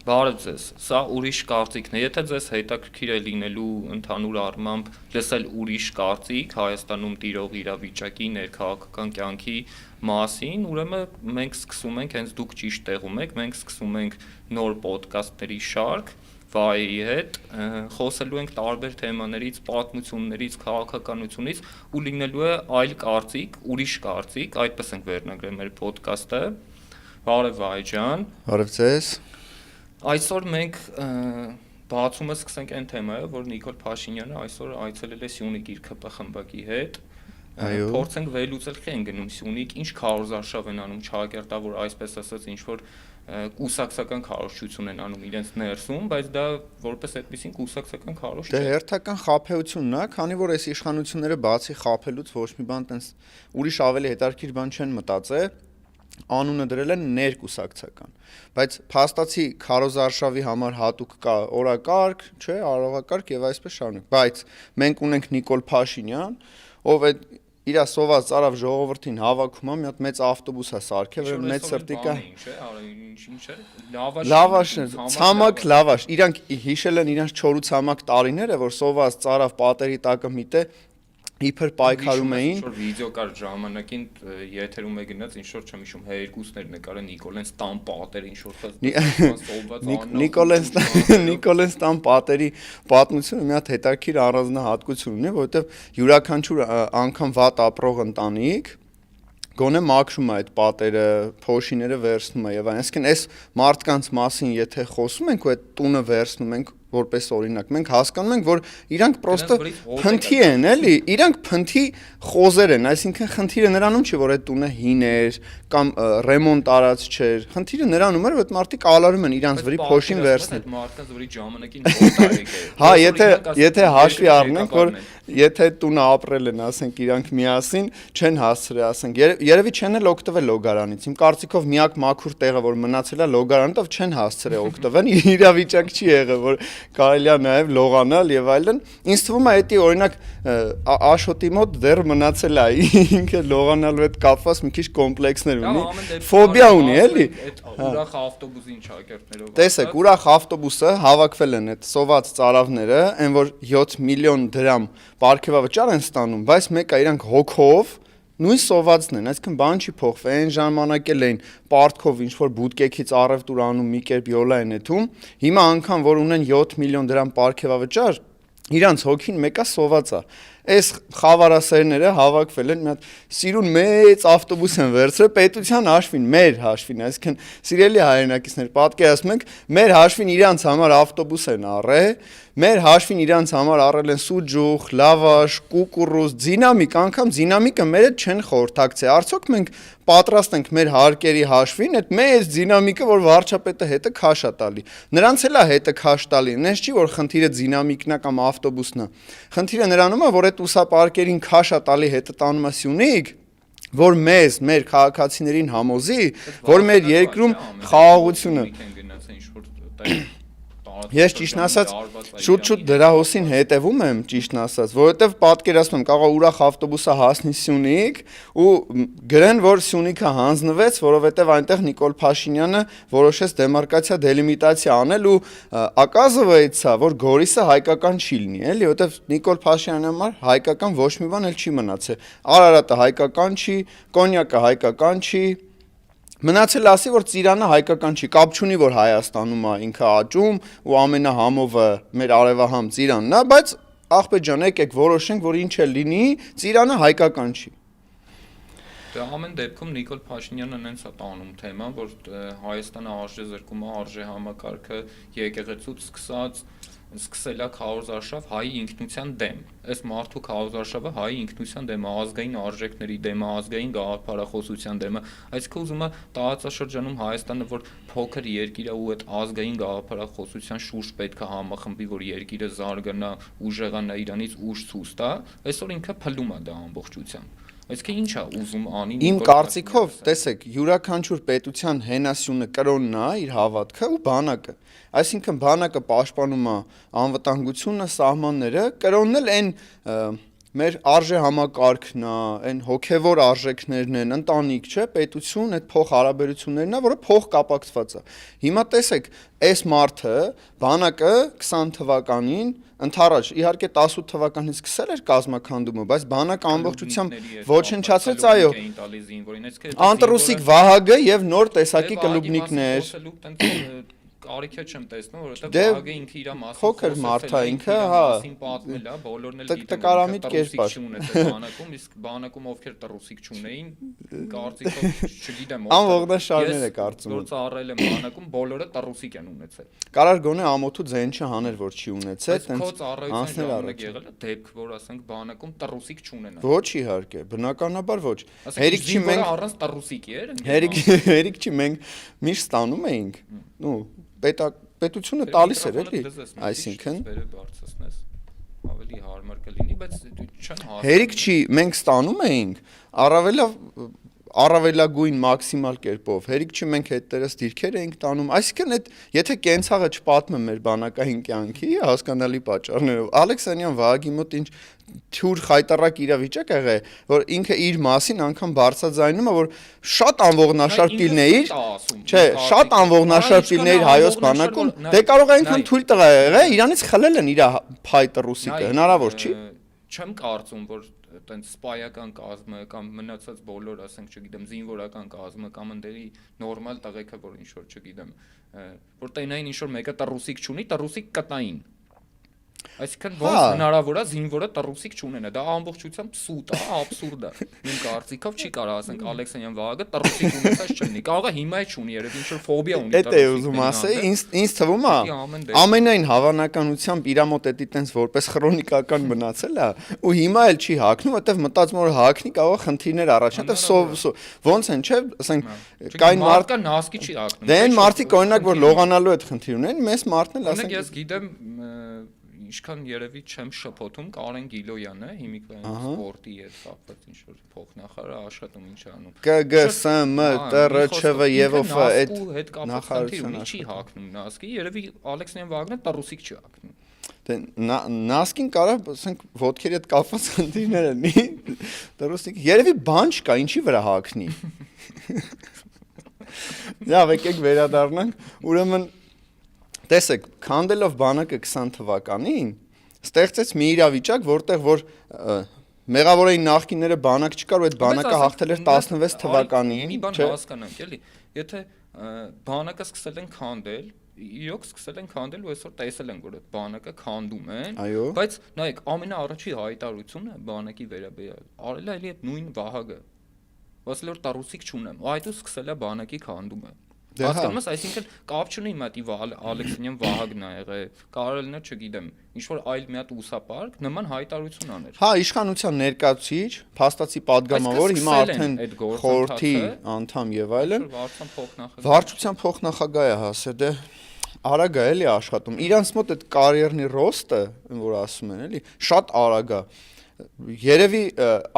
Բարև ձեզ, սա ուրիշ կարծիքն է, եթե ձեզ հետաքրքիր է լինելու ընդհանուր առմամբ լսել ուրիշ կարծիք Հայաստանում տիրող իրավիճակի, ներքաղաքական կյանքի մասին, ուրեմն մենք սկսում ենք, հենց դուք ճիշտ տեղում եք, մենք սկսում ենք նոր ոդկասթների շարք Վայեի հետ, խոսելու ենք տարբեր թեմաներից, պատմություններից, քաղաքականությունից ու լինելու է այլ կարծիք, ուրիշ կարծիք, այդպես ենք վերնագրել մեր ոդկասթը, բարև Վայե ջան։ Բարև ձեզ։ Այսօր մենք բացումը սկսենք այն թեմայով, որ Նիկոլ Փաշինյանը այսօր այցելել է Սյունիք իր ԿՊ խմբակի հետ։ Փորձենք վերլուծել թե են գնում Սյունիք, ինչ քարոզարշավ են անում, չհակերտավոր այսպես ասած ինչ որ կուսակցական քարոզչություն են անում իրենց ներսում, բայց դա որպես այդպեսին կուսակցական քարոզ չէ։ Դե հերթական խաբեությունն է, քանի որ այս իշխանությունները բացի խաբելուց ոչ մի բան տենց ուրիշ ավելի հետաքրքիր բան չեն մտածել, անունը դրել են ներկուսակցական, բայց փաստացի քարոզարշավի համար հատուկ կա օրակարգ, չէ, արարողակարգ եւ այսպես շարունակ, բայց մենք ունենք Նիկոլ Փաշինյան, ով է իր սոված ծարավ ժողովրդին հավաքում է, մի հատ մեծ ավտոբուս է սարքել, որ մեծ սրտի կա։ Ինչ է, լավաշ, ցամաք լավաշ, իրանք հիշել են իրանք չորու ցամաք տարիները, որ սոված ծարավ պատերի տակը միտե իբր պայքարում էին։ Ինչ-որ վիդեո կար ժամանակին եթերում է գնաց, ինչ որ չեմ հիշում, հերկուսներ նկարել Նիկոլեն Ստան պատերը, ինչ որ Նիկոլեն Ստան պատերի պատմությունը մի հատ հետաքրքիր առանձնահատկություն ունի, որովհետև յուրաքանչյուր անգամ վատ ապրող ընտանիք գոնե մաքրում է այդ պատերը, փոշիները վերցնում է եւ այսինքն այս մարդկանց մասին եթե խոսում ենք ու այդ տունը վերցնում ենք որպես օրինակ մենք հասկանում ենք որ իրանք պրոստը փնթի են էլի իրանք փնթի խոզեր են այսինքն խնդիրը նրանում չի որ այդ տունը հին էր կամ ռեմոնտ արած չէր խնդիրը նրանում էր որ այդ մարդիկ ալարում են իրանց վրի փոշին վերցնել մարդկանց վրի ժամանակին որտարեք է հա եթե հաշվի առնենք որ եթե տունը ապրել են ասենք իրանք միասին չեն հասցրել ասենք երևի չեն էլ օգտվել լոգարանից իմ կարծիքով միակ մաքուր տեղը որ մնացել է լոգարանով չեն հասցրել օգտվել իրավիճակ չի եղել որ կարելի է նաև լողանալ եւ այլն ինձ թվում է դա օրինակ Աշոտի մոտ դեռ մնացել է ինքը լողանալու հետ կապված մի քիչ կոմպլեքսներ ունի ֆոբիա ունի էլի ուրախ ավտոբուսին չակերտներով տեսեք ուրախ ավտոբուսը հավաքվել են այդ սոված ծարավները այն որ 7 միլիոն դրամ պարգևավճար են ստանում բայց մեկը իրանք հոգով նույն սովածն են այսինքն բան չի փոխվել այն ժամանակ էլ էին պարտքով ինչ որ բուտկեքից առևտուր անում մի կերպ յոլա են եթում հիմա անգամ որ ունեն 7 միլիոն դրամ պարգևավճար իրանց հոգին մեկա սոված է այս խավարասերները հավաքվել են մի հատ սիրուն մեծ ավտոբուս են վերցրել պետության հաշվին մեր հաշվին այսինքն սիրելի հայրենակիցներ պատկերացնում ենք մեր հաշվին իրանց համար ավտոբուս են առել մեր հաշվին իրանց համար առել են սուջուխ, լավաշ, կուկուռուզ, դինամիկ, անգամ դինամիկը մեր հետ չեն խորհրդակցել։ Արդյոք մենք պատրաստ ենք մեր հարկերի հաշվին այդ մեծ դինամիկը, որ վարչապետը հետը քաշ է տալի։ Նրանց էլ է հետը քաշ տալի։ Նենց չի որ խնդիրը դինամիկն է կամ ավտոբուսն է։ Խնդիրը նրանում է, որ այդ ուսապարկերին քաշ է տալի հետը տանում է Սյունիք, որ մեզ, մեր քաղաքացիներին համոզի, որ մեր երկրում խաղաղությունը Ես ճիշտն ասած շուտ-շուտ դրա հոսին հետևում եմ ճիշտն ասած, որովհետև պատկերացնում եմ կարող ուրախ ավտոբուսը հասնի Սյունիք ու գրեն որ Սյունիքը հանձնվեց, որովհետև այնտեղ Նիկոլ Փաշինյանը որոշեց դեմարկացիա դելիմիտացիա անել ու ակազվեցա, որ Գորիսը հայկական չի լինի, էլի, որովհետև Նիկոլ Փաշինյանի համար հայկական ոչ մի բան էլ չի մնացել։ Արարատը հայկական չի, կոնյակը հայկական չի Մնացել ասի, որ Ծիրանը հայկական չի, կապ չունի, որ Հայաստանում է ինքը աճում ու ամենահամովը մեր արևահամ Ծիրանն է, բայց աղբետ ջան, եկեք որոշենք, որ ինչ էլ լինի, Ծիրանը հայկական չի։ Դե ամեն դեպքում Նիկոլ Փաշինյանը նենց է տանում թեման, որ Հայաստանը արժե զրկում է, արժե համակարգը եկեղեցուց սկսել է քարոզարշավ հայի ինքնության դեմ։ Այս մարդու քարոզարշավը հայի ինքնության դեմ է, ազգային արժեքների դեմ է, ազգային գաղափարախոսության դեմ է։ Այսինքն ուզում է տարածաշրջանում Հայաստանը, որ փոքր երկիր է ու այդ ազգային գաղափարախոսության շուրջ պետք է համախմբի, որ երկիրը զարգանա, ուժեղանա, իրանից ուժ ցույց տա, այսօր ինքը փլում է դա ամբողջությամբ։ Այսինքն ինչ է ուզում անի Իմ կարծիքով, տեսեք, յուրաքանչյուր պետության հենասյունը կրոնն է, իր հավատքը ու բանակը։ Այսինքն բանակը պաշտպանում է անվտանգությունը, սահմանները, կրոնն էլ այն մեր արժե համակարգն է, այն հոգևոր արժեքներն են, ընտանիք, չէ, պետություն, այդ փող հարաբերություններն է, որը փող կապակցված է։ Հիմա տեսեք, այս մարդը բանակը 20 թվականին ընթառաջ իհարկե 18 թվականից սկսել էր կազմակերպումը, բայց բանակը ամբողջությամբ ոչնչացրեց, այո, անտրուսիկ Վահագը եւ նոր տեսակի կլուբնիկներ։ Կարիքը չեմ տեսնում, որովհետեւ Դե, Վահագը ինքը իր մասին փոքր մարդ է ինքը, հա, պատմել է, բոլորն էլ տկտկարամիտ կերպ է։ բանակում, իսկ բանակում ովքեր տռուսիկ չունեին, կարծիքով չգիտեմ, Անողնաշարներ է կարծում։ Որ ծառայել են բանակում, բոլորը տռուսիկ են ունեցել։ Կարար գոնե ամոթու ձեն չհաներ, որ չի ունեցել, Բայց քո անցնել ծառայության ժամանակ առաջ։ եղել է դեպք, որ ասենք բանակում տռուսիկ չունենա։ Ոչ իհարկե, բնականաբար ոչ։ Հերիք չի Մենք մենք առանց տռուսիկի էր։ հերիք չի մենք միշտ ստանում էինք, նու պետությունը տալիս էր էլի, այսինքն բարձրացնես ավելի հարմար կլինի, բայց չեն հարմար։ հերիք չի, մենք ստանում էինք, առավելագույն մաքսիմալ կերպով, հերիք չի մենք հետերս դիրքեր էինք տանում, այսինքն այդ եթե կենցաղը չպատմեմ մեր բանակային կյանքի հասկանալի պատճառներով, Ալեքսանյան Վահագի մոտ ինչ թյուր խայտարակ իրավիճակ եղե, որ ինքը իր մասին անգամ բարձրաձայնում է, որ շատ անողնաշար պիլներ, չէ, շատ անողնաշար պիլներ հայոց բանակում, դե կարող է ինքն թույլ տղա եղե, իրանից խլել են իր փայտը ռուսիկը, հնարավոր չի։ Չեմ կարծում, որ տենց սպայական կազմը կամ մնացած բոլոր, ասենք, չգիտեմ, զինվորական կազմը կամ ընդերի նորմալ տղեկը, որ ինչ որ չգիտեմ, որ տենային ինչ որ մեկը տռուսիկ չունի, տռուսիկ կտային։ Այսինքն ոնց հնարավոր է զինվորը տռուսիկ չունենա, դա ամբողջությամբ սուտ է, աբսուրդ է։ Իմ կարծիքով չի կարող ասենք Ալեքսանյան Վահագը տռուսիկ ունեցած չլինի, կարող է հիմա է չունի, երևի ինչ որ ֆոբիա ունի տռուսիկների։ Էդ է ուզում ասել, ինձ թվում է ամենայն հավանականությամբ իր մոտ էդի տենց որպես քրոնիկական մնացել է, ու հիմա էլ չի հակնում, որտեվ մտածում որ հակնի կարող խնդիրներ առաջանա, ոնց են, չէ, ասենք կային մարդկա նասկի չի հակնում։ Դե այն մարդիկ օրինակ որ լողանալու այդ խնդիր ունեն, մեծ մարդն էլ ասենք։ Օրինակ ես գիտեմ ինչքան երևի չեմ շփոթում Կարեն Գիլոյանը, հիմիկվային սպորտի հետ կապված ինչ որ փոխնախարարը աշխատում ինչ անում։ ԿԳՍՄ ՏՌՉՎ եւ այդ նախարարությունը չի հակնում նասկի, երևի Ալեքսանյան Վահագնը տռուսիկ չի հակնում։ Դե նասկին կարող ասենք ոտքերի հետ կապված խնդիրներ լինի, տռուսիկ։ Երևի բան չկա, ինչի վրա հակնի։ Լավ, եկեք վերադառնանք, ուրեմն տեսեք, քանդելով բանակը 20 թվականին, ստեղծեց մի իրավիճակ, որտեղ որ մեղավորային նախկինները բանակ չկար, ու այդ բանակը հաղթել էր 16 թվականին, մի բան հասկանանք, էլի, եթե բանակը սկսել են քանդել, իրոք սկսել են քանդել ու այսօր տեսել են, որ այդ բանակը քանդում են, բայց նայեք, ամենաառաջի հայտարարությունը բանակի վերաբերյալ արել է էլի այդ նույն Վահագը, ասել որ տռուսիկ չունեմ, ու այդու սկսել է բանակի քանդումը։ Հասկանում ես, այսինքն կապ չունի մատի Ալեքսանյան Վահագն ա եղել, կարող է լինել, չգիտեմ, ինչ որ այլ մի հատ ուսապարկ նման հայտարարություն աներ։ Հա, իշխանության ներկայացուցիչ, փաստացի падգամավոր, հիմա արդեն խորհրդի անդամ եւ այլն, վարչության փոխնախագահ է հասել, դե արագ է էլի աշխատում։ Իրանց մոտ այդ կարիերնի ռոստը, որ ասում են, էլի, շատ արագ է։ Երևի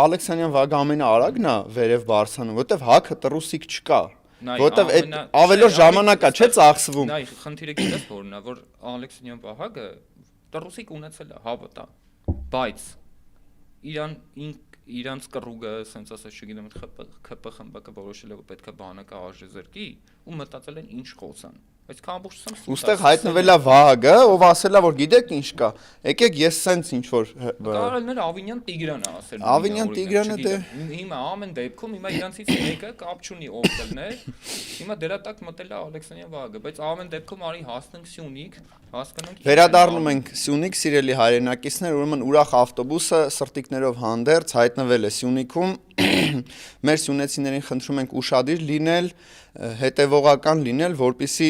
Ալեքսանյան Վահագը ամենաարագն է վերև բարձրանում, որտեվ հակը տռուսիկ չկա։ Որտեվ այդ ավելորդ ժամանակ է, չէ՞ ծախսվում։ Նայ, խնդիրը գիտես որն է, որ Ալեքսանյան Վահագը տռուսիկ ունեցել է, հավատա, բայց իրանց կռուգը, ասենց ասած, չգիտեմ, ԽՊ խմբակը որոշել է, որ պետք է բանակը արժեզրկի ու մտածել են ինչ խոսան։ Բայց կամբողջությամբ ուստեղ հայտնվել է Վահագը, ով ասել է, որ գիտեք ինչ կա։ Եկեք ես սենց ինչ որ Կարելներ Ավինյան Տիգրանը ասել։ Ավինյան Տիգրանը դե հիմա ամեն դեպքում հիմա իրանցից մեկը կապ չունի ով կլներ։ Հիմա դրա տակ մտել է Ալեքսանյան Վահագը, բայց ամեն դեպքում արի հասնենք Սյունիք, հասկանանք։ Վերադառնում ենք Սյունիք, սիրելի հայրենակիցներ, ուրեմն ուրախ ավտոբուսը սրտիկներով հանդերձ հայտնվել է Սյունիքում։ Մեր սյունեցիներին խնդրում ենք ուշադիր լինել, հետևողական լինել, որպեսզի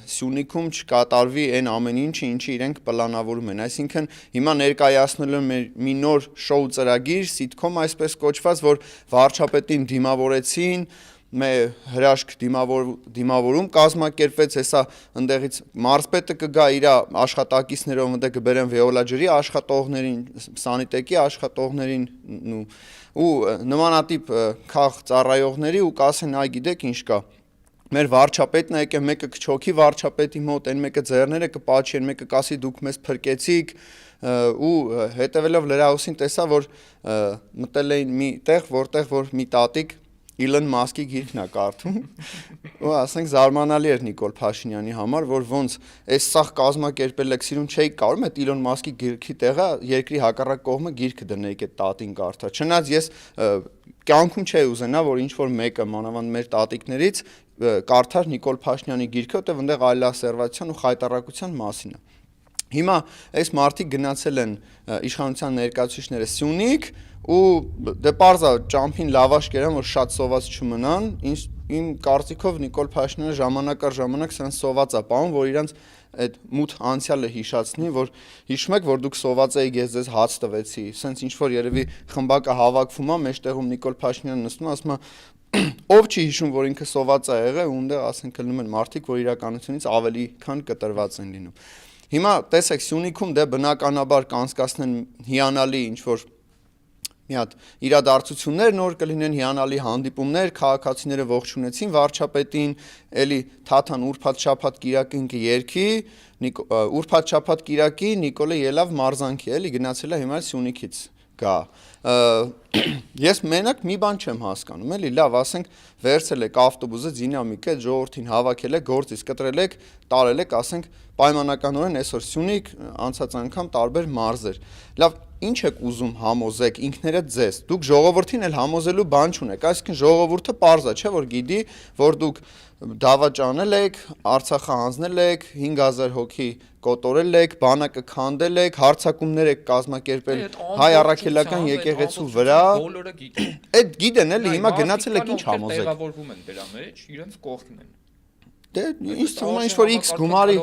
Սյունիքում չկատարվի այն ամեն ինչը, ինչի իրենք պլանավորում են։ Այսինքն հիմա ներկայացնելու մի նոր շոու ծրագիր, սիթքոմ այսպես կոչված, որ վարչապետին դիմավորեցին, հրաշք դիմավորում կազմակերպվեց, հեսա ընդեղից մարզպետը կգա իր աշխատակիցներով, ընդեղ կբերեն վեոլաջրի աշխատողներին, սանիտեկի աշխատողներին ու նմանատիպ քաղ ծառայողների ու կասեն այ գիտեք ինչ կա, մեր վարչապետն է եկել, մեկը կչոքի վարչապետի մոտ, այն մեկը ձեռները կպաչի, այն մեկը կասի դուք մեզ փրկեցիք ու հետևելով լրահոսին տեսա, որ մտել էին մի տեղ, որ մի տատիկ Իլոն Մասկի գիրքն է կարդում ու ասենք զարմանալի էր Նիկոլ Փաշինյանի համար, որ ոնց այս սաղ կազմակերպել եք սիրուն չէի կարող այդ Իլոն Մասկի գիրքի տեղը երկրի հակառակ կողմը գիրքը դնեիք այդ տատին կարդա։ Չնայած ես կյանքում չէի ուզենա, որ ինչ որ մեկը մանավանդ մեր տատիկներից կարդար Նիկոլ Փաշինյանի գիրքը, որտեղ այնտեղ այլասերվածության ու խայտառակության մասին է։ Հիմա այս մարդիկ գնացել են իշխանության ներկայացուցիչները Սյունիք ու դե պարզա ճամփին լավաշ կերան, որ շատ սոված չմնան, իմ կարծիքով Նիկոլ Փաշինյանը ժամանակ առ ժամանակ սրանց սոված է պահում, որ իրանց այդ մութ անցյալը հիշացնի, որ հիշում եք, որ դուք սոված եք, ես ձեզ հաց տվեցի, սենց ինչ որ երևի խմբակը հավաքվում է, մեջտեղում Նիկոլ Փաշինյանը նստում է, ասում է ով չի հիշում, որ ինքը սոված է եղել, ու այնտեղ ասենք լնում են մարդիկ, որ իրականությունից ավելի քան կտրված են լինում։ Հիմա տեսեք Սյունիքում դե բնականաբար կանցկացնեն հիանալի ինչ որ մի հատ իրադարձություններ նոր կլինեն, հիանալի հանդիպումներ, քաղաքացիները ողջունեցին վարչապետին, էլի թաթան ուրբաթ շաբաթ կիրակին կերքի, ուրբաթ շաբաթ կիրակի Նիկոլը ելավ մարզանքի, էլի գնացել է հիմա Սյունիքից գա։ Ես մենակ մի բան չեմ հասկանում, էլի լավ, ասենք վերցել եք ավտոբուսը դինամիկ է, ժողովրդին հավաքել եք, գործից կտրել եք, տարել եք, ասենք պայմանականորեն այսօր Սյունիք, անցած անգամ տարբեր մարզեր։ Լավ, ինչ եք ուզում համոզեք ինքներդ ձեզ։ Դուք ժողովրդին էլ համոզելու բան չունեք, այսինքն ժողովուրդը պարզ է, չէ՞ որ գիտի, որ դուք դավաճանել եք, Արցախը հանձնել եք, 5000 հոգի կոտորել եք, բանակը քանդել եք, հարձակումներ եք կազմակերպել հայ առաքելական եկեղեցու վրա։ Բոլորը գիտեն։ Այդ գիտեն էլի, հիմա գնացել եք ինչ համոզեք։ Տեղավորվում են դրա մեջ, իրենց կողքն են։ Դե ինչ թվում է ինչ որ X գումարի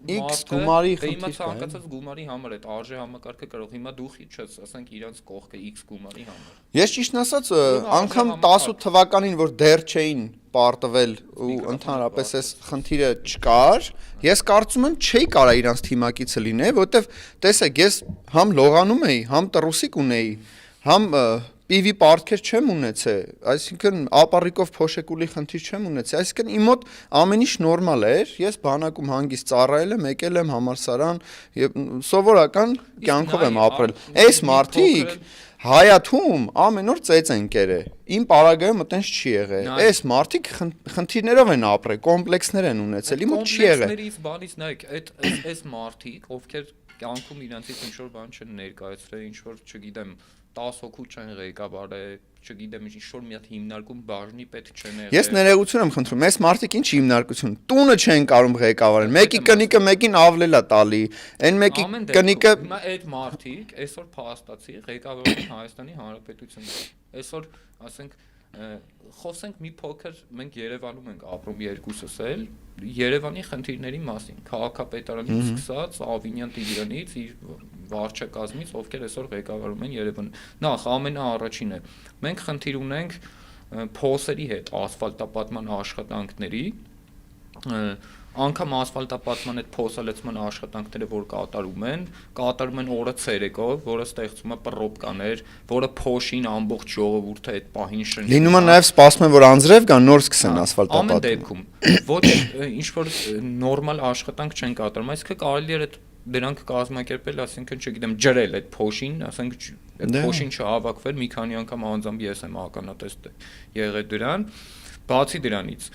հիմա ցանկացած գումարի համար այդ արժե համակարգը կարող հիմա դու չես, ասենք իրանց կողքը X գումարի համար։ Ես ճիշտն ասած անգամ 18 թվականին որ դեռ չէին պարտվել ու ընդհանրապես այս խնդիրը չկար, ես կարծում եմ չէի կարա իրանց թիմակիցը լինեի, որովհետև տեսեք, ես համ լողանում էի, համ տրուսիկ ունեի, համ PV պարտքեր չեմ ունեցել, այսինքն ապառիկով փոշեկուլի խնդիր չեմ ունեցել, այսինքն իմ մոտ ամեն ինչ նորմալ էր, ես բանակում հանգիստ ծառայել եմ, եկել եմ համալսարան եւ սովորական կյանքով եմ ապրել։ Այս մարդիկ Հայաթում ամեն օր ծեծ են կերել։ Իմ պարագայում այտենց չի եղել։ Այս մարդիկ խնդիրներով են ապրել, կոմպլեքսներ են ունեցել, իմ մոտ չի եղել։ Կոմպլեքսներից բանից նայեք, այս մարդիկ, ովքեր կյանքում իրանցից ինչ որ բան չեն ներկայացրել, ինչ որ, չգիտեմ, 10 հոգու չեն ղեկավարել, չգիտեմ, ինչ որ մի հատ հիմնարկում բաժնի պետք չեն եղել։ Ես ներողություն եմ խնդրում, այս մարդիկ ինչ հիմնարկություն, տունը չեն կարող ղեկավարել, մեկի կնիկը մեկին ավլել է տալի, այն մեկի կնիկը հիմա այդ մարդիկ այսօր փաստացի ղեկավարում են Հայաստանի Հանրապետությունը։ Այսօր, ասենք, խոսենք մի փոքր, մենք Երևանում ենք ապրում երկուսս էլ, Երևանի խնդիրների մասին, քաղաքապետարանից սկսած Ավինյան Տիգրանից, իր վարչակազմից, ովքեր այսօր ղեկավարում են Երևանը։ Նախ ամենաառաջինը, մենք խնդիր ունենք փոսերի հետ ասֆալտապատման աշխատանքների, անգամ ասֆալտապատման այդ փոսալեցման աշխատանքները, որ կատարում են օրը ցերեկով, որը ստեղծում է պռոբկաներ, որը փոշին ամբողջ ժողովուրդը այդ պահին շնչում։ Լինում է նաև սպասում են, որ անձրև կան, նոր սկսեն ասֆալտապատում։ Ամեն դեպքում ոչ ինչ որ նորմալ աշխատանք չեն կատարում, այսինքն կարելի է դրանք կազմակերպել, ասինքն չգիտեմ, ջրել այդ փոշին, ասենք այդ փոշին չհավաքվել, մի քանի անգամ անձամբ ես եմ ականատես եղել դրան, բացի դրանից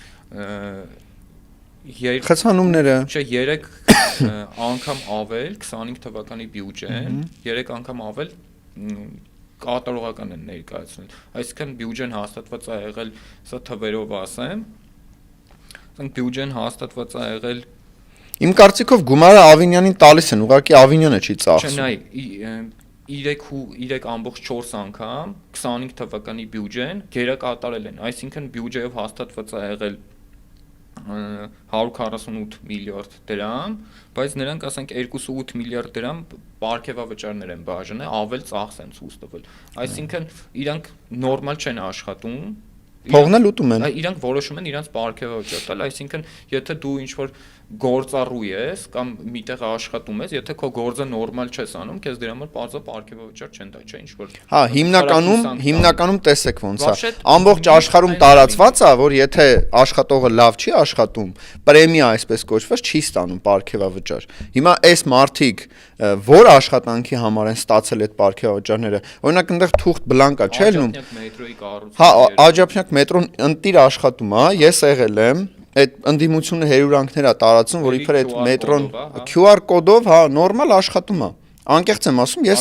խցանումները չէ 3 անգամ ավել 25 թվականի բյուջեն 3 անգամ ավել կատարողական են ներկայացնել, այսինքն բյուջեն հաստատված է եղել, սա թվերով ասեմ, ասենք բյուջեն հաստատված է եղել Իմ կարծիքով գումարը Ավինյանին տալիս են, ուղղակի Ավինյանը չի ծախսում։ Չնայ 3.4 անգամ 25 թվականի բյուջեն գերակատարել են, այսինքն բյուջեով հաստատված է եղել 148 միլիարդ դրամ, բայց նրանք ասենք 2.8 միլիարդ դրամ պարգևավճարներ են բաժանել, ավել ծախս են ցույց տվել։ Այսինքն իրանք նորմալ չեն աշխատում։ Փողն էլ ուտում են։ Իրանք որոշում են իրանք պարգևավճար տալ, այսինքն եթե դու ինչ որ գործառու ես կամ միտեղ աշխատում ես, եթե քո գործը նորմալ չես անում, քեզ դրա համար բարձր ապարքեվավճար չեն տա, չէ, ինչ որ։ Հա, հիմնականում տեսեք ոնց է։ Вообще, Ամբողջ աշխարհում տարածված է, որ եթե աշխատողը լավ չի աշխատում, պրեմիա այսպես կոչված չի ստանում ապարքեվավճար։ Հիմա այս մարդիկ, որ աշխատանքի համար են ստացել այդ ապարքեվավճարները, օրինակ այնտեղ թուղթ բլանկա չէ լինում։ մետրոյի կառուցում։ Հա, աջափնյակ մետրոն ընտիր աշխատում է, ես եղել եմ, այդ ընդդիմությունը հերյուրանքներ է տարածում, որ իբր այդ մետրոն QR կոդով, հա, նորմալ աշխատում է։ Անկեղծ եմ ասում, ես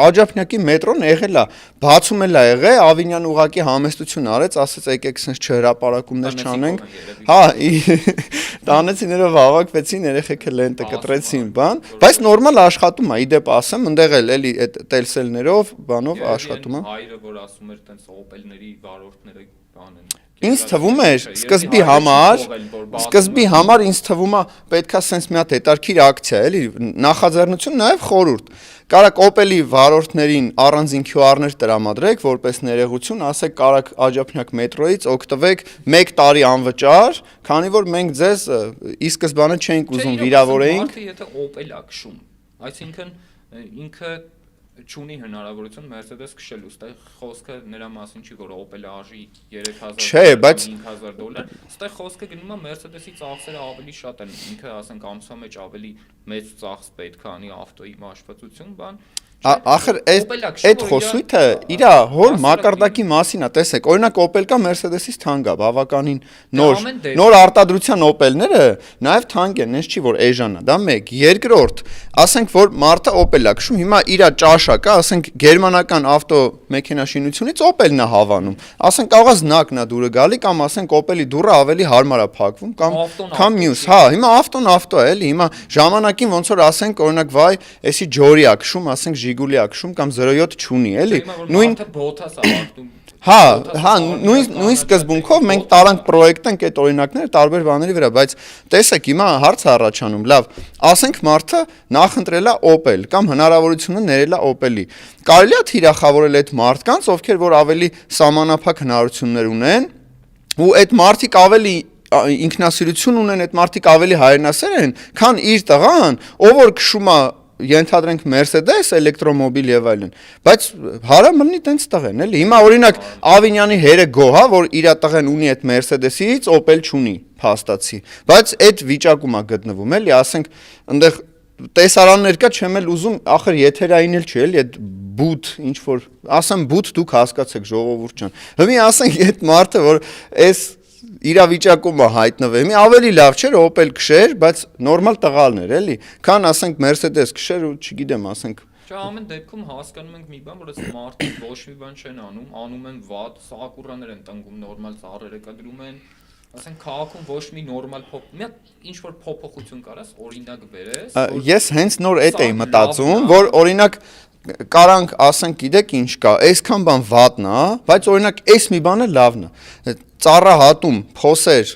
աջափնյակի մետրոն եղել է, բացում էլ է եղել, Ավինյան ուղակի համեստություն արեց, ասեց եկեք sense չհրապարակումներ չանենք։ Հա, տանեցին երբ հավաքվեցին, երեխեքը լենտը կտրեցին, բան, բայց նորմալ աշխատում է, իդեպ ասեմ, ընդեղ էլ էլի այդ տելսելներով, բանով աշխատում է։ Հայրը որ ասում էր տենց օպելների վարորդները բան են։ Ինձ թվում էր սկզբի համար ինձ թվում է պետքա sense մի հատ հետարքիր ակցիա էլի նախաձեռնություն նաև խորհուրդ կարակ Opel-ի վարորդներին առանձին QR-ներ տրամադրեք որպես ներողություն ասեք կարակ աջափնյակ մետրոյից օգտվեք 1 տարի անվճար քանի որ մենք ձեզ ի սկզբանե չէինք ուզում վիրավորեինք եթե Opel-ա քշում այսինքն ինքը չունի հնարավորություն Mercedes քշելու, այստեղ խոսքը նրա մասին չի, որ Opel-ը արժի 3000 $5000, այստեղ խոսքը գնում է Mercedes-ի ծախսերը ավելի շատ են, ինքը ասենք ամսվա մեջ ավելի մեծ ծախս պետք է անի ավտոյի մաշվածություն, բան Ախր այդ խոսույթը իր հոր մակարդակի մասին է, տեսեք, օրինակ Opel կա Mercedes-ից թանկ է, բավականին նոր արտադրության Opel-ները նաև թանկ են, նես չի որ էժան է, դա մեկ, երկրորդ, ասենք որ մարդը Opel-ա քշում, հիմա իր ճաշակը, ասենք գերմանական ավտո մեքենաշինությունից Opel-ն է հավանում, ասենք կարող է զնակն է դուրը գալի կամ ասենք Opel-ի դուռը ավելի հարմար է փակվում կամ մյուս, հա, հիմա ավտոն ավտո է, էլի, հիմա ժամանակին ոնց որ ասենք օրինակ վայ, էսի Ջորիա քշում, ասենք Ժիգուլիա քշում կամ 07 չունի, էլի։ Նույն Հա, նույն սկզբունքով մենք տարանք պրոյեկտենք այդ օրինակները տարբեր բաների վրա, բայց տեսեք, հիմա հարց առաջանում, լավ, ասենք մարդը նախընտրել է Opel կամ հնարավորությունը ներել է Opel-ի։ Կարելի է թիրախավորել այդ մարդկանց, ովքեր որ ավելի սահմանափակ հնարավորություններ ունեն, ու այդ մարդիկ ավելի ինքնասիրություն ունեն, այդ մարդիկ ավելի հայրենասեր են, քան իր տղան, ով որ քշում է ենթադրենք Mercedes, էլեկտրոմոբիլ եւ այլն, բայց հարա մնի տենց տղեն, էլի։ Հիմա օրինակ Ավինյանի հերը գոհ է, որ իր տղեն ունի այդ Mercedes-ից, Opel չունի, փաստացի։ Բայց այդ վիճակում է գտնվում, էլի, ասենք, այնտեղ տեսարաններ կա, չեմ էլ ուզում, ախր եթերային էլ չի, էլի, այդ բութ, ինչ որ, ասեմ բութ դուք հասկացեք, ժողովուրդ ջան։ Հիմա ասենք այդ մարդը, որ այս իրավիճակում է հայտնվել։ Մի ավելի լավ չէր Opel քշեր, բայց նորմալ տղալներ, էլի։ Քան ասենք Mercedes քշեր ու չգիտեմ, ասենք։ Չէ, ամեն դեպքում հասկանում ենք մի բան, որ այս մարդիկ ոչ մի բան չեն անում են վատ, սակուրաներ են տնկում, նորմալ ծառերը կդրում են։ Ասենք քաղաքում ոչ մի նորմալ մի հատ ինչ որ փոփոխություն կարաս, օրինակ բերես։ Ես հենց նոր այդ էի մտածում, որ օրինակ կարանք ասենք գիտեք ինչ կա, այսքան բան վատն է, բայց օրինակ այս մի բանը լավն է։ Ծառահատում, փոսեր,